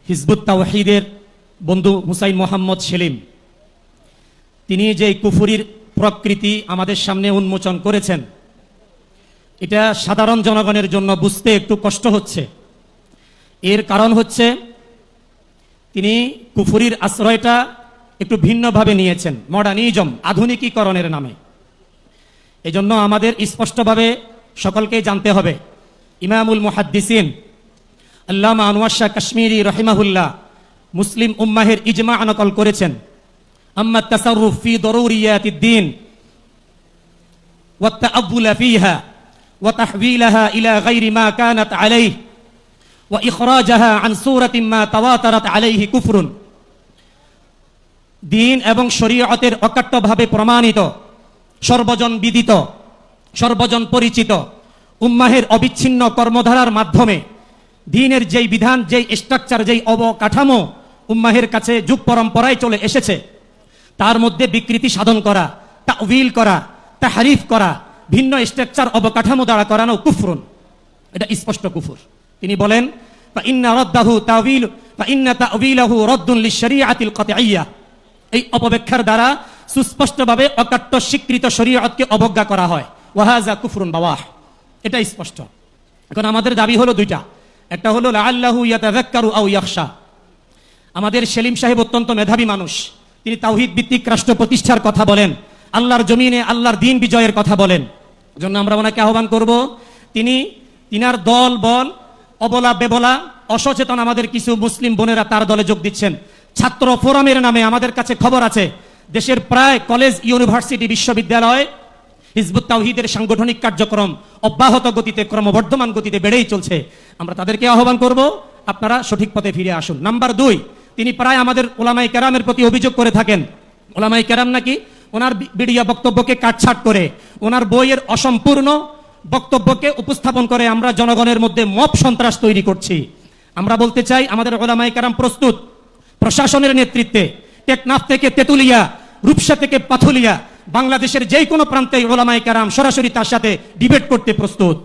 Hizb ut তাওহীদের বন্ধু হুসাইন মোহাম্মদ সেলিম, তিনি যে কুফুরির প্রকৃতি আমাদের সামনে উন্মোচন করেছেন, এটা সাধারণ জনগণের জন্য বুঝতে একটু কষ্ট হচ্ছে। এর কারণ হচ্ছে তিনি কুফুরির আশ্রয়টা একটু ভিন্নভাবে নিয়েছেন, মডার্নিজম, আধুনিকীকরণের নামে। এজন্য আমাদের স্পষ্টভাবে সকলকেই জানতে হবে, ইমামুল মুহাদ্দিসিন আল্লামা আনোয়ার শাহ কাশ্মীরি রহিমাহুল্লাহ মুসলিম উম্মাহের ইজমা নকল করেছেন, আম্মা তাসাররুফ ফি দরুরিয়াতিদ দ্বীন ওয়া তাআব্বুল ফীহা ওয়া তাহওয়িলাহা ইলা গায়রি মা কানাত আলাইহি ওয়া ইখরাজাহা আন সূরাতিন মা তাওয়াতারাত আলাইহি কুফরুন। দ্বীন এবং শরীয়তের অকাট্যভাবে প্রমাণিত, সর্বজন বিদিত, সর্বজন পরিচিত উম্মাহের অবিচ্ছিন্ন কর্মধারার মাধ্যমে দ্বীনের যেই বিধান, যেই স্ট্রাকচার, যেই অবকাঠামো উম্মাহের কাছে যুগ পরম্পরায় চলে এসেছে, তার মধ্যে বিকৃতি সাধন করা, তাউইল করা, তাহরিফ করা, ভিন্ন স্ট্রাকচার অবকাঠামো দ্বারা করানো কুফরুন, এটা স্পষ্ট কুফর। তিনি বলেন ফাইন্না রাদ্দাহু তাউইল ফাইন্না তাউইলাহু রাদ্দুন লিশরিয়াতিল কাতইয়্যা। এই অপব্যাখ্যার দ্বারা সুস্পষ্টভাবে অকাট্য স্বীকৃত শরীয়তকে অবজ্ঞা করা হয়। ওয়াহাজা কুফরুন বাওয়াহ, এটা স্পষ্ট। এখন আমাদের দাবি হলো দুইটা, একটা হলো লাআল্লাহু ইয়াতাযাক্কারু আও ইয়াখশা। আমাদের সেলিম সাহেব অত্যন্ত মেধাবী মানুষ, তিনি তাওহীদ ভিত্তিক রাষ্ট্র প্রতিষ্ঠার কথা বলেন, আল্লাহর জমিনে আল্লাহর দ্বীন বিজয়ের কথা বলেন। জন্য আমরা ওনাকে আহ্বান করব, তিনার দল বল অবলা বেবলা অসচেতন আমাদের কিছু মুসলিম বোনেরা তার দলে যোগ দিচ্ছেন। ছাত্র ফোরামের নামে আমাদের কাছে খবর আছে, দেশের প্রায় কলেজ, ইউনিভার্সিটি, বিশ্ববিদ্যালয় হিজবুত তাওহীদের সাংগঠনিক কার্যক্রম অব্যাহত গতিতে, ক্রমবর্ধমান গতিতে বেড়েই চলছে। আমরা তাদেরকে আহ্বান করব, আপনারা সঠিক পথে ফিরে আসুন। নাম্বার 2, তিনি প্রায় আমাদের ওলামায়ে কেরামের প্রতি অভিযোগ করে থাকেন, ওলামায়ে কেরাম নাকি ওনার বিডিয়া বক্তব্যকে কাটছাট করে, ওনার বইয়ের অসম্পূর্ণ বক্তব্যকে উপস্থাপন করে আমরা জনগণের মধ্যে মব সন্ত্রাস তৈরি করছি। আমরা বলতে চাই, আমাদের ওলামায়ে কেরাম প্রস্তুত, প্রশাসনের নেতৃত্বে টেকনাফ থেকে তেতুলিয়া, রূপসা থেকে পাথুলিয়া, বাংলাদেশের যে কোনো প্রান্তে ওলামায়ে কেরাম সরাসরি তার সাথে ডিবেট করতে প্রস্তুত।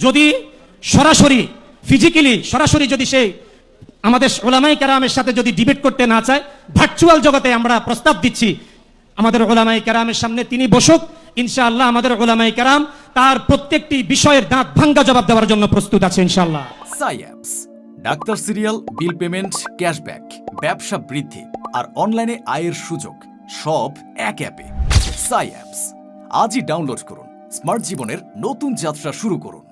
যদি সরাসরি ফিজিক্যালি সরাসরি যদি সে আমাদের ওলামায়ে কেরামের সাথে যদি ডিবেট করতে না চায়, ভার্চুয়াল জগতে আমরা প্রস্তাব দিচ্ছি আমাদের ওলামায়ে কেরামের সামনে তিনি বসুক। ইনশাআল্লাহ আমাদের ওলামায়ে কেরাম তার প্রত্যেকটি বিষয়ের দাঁত ভাঙ্গা জবাব দেওয়ার জন্য প্রস্তুত আছে ইনশাআল্লাহ। সাইঅ্যাপস, ডাক্তার সিরিয়াল, বিল পেমেন্ট, ক্যাশব্যাক, ব্যবসা বৃদ্ধি আর অনলাইনে আয়ের সুযোগ সব এক অ্যাপে। সাইঅ্যাপস, আজই ডাউনলোড করুন। স্মার্ট জীবনের নতুন যাত্রা শুরু করুন।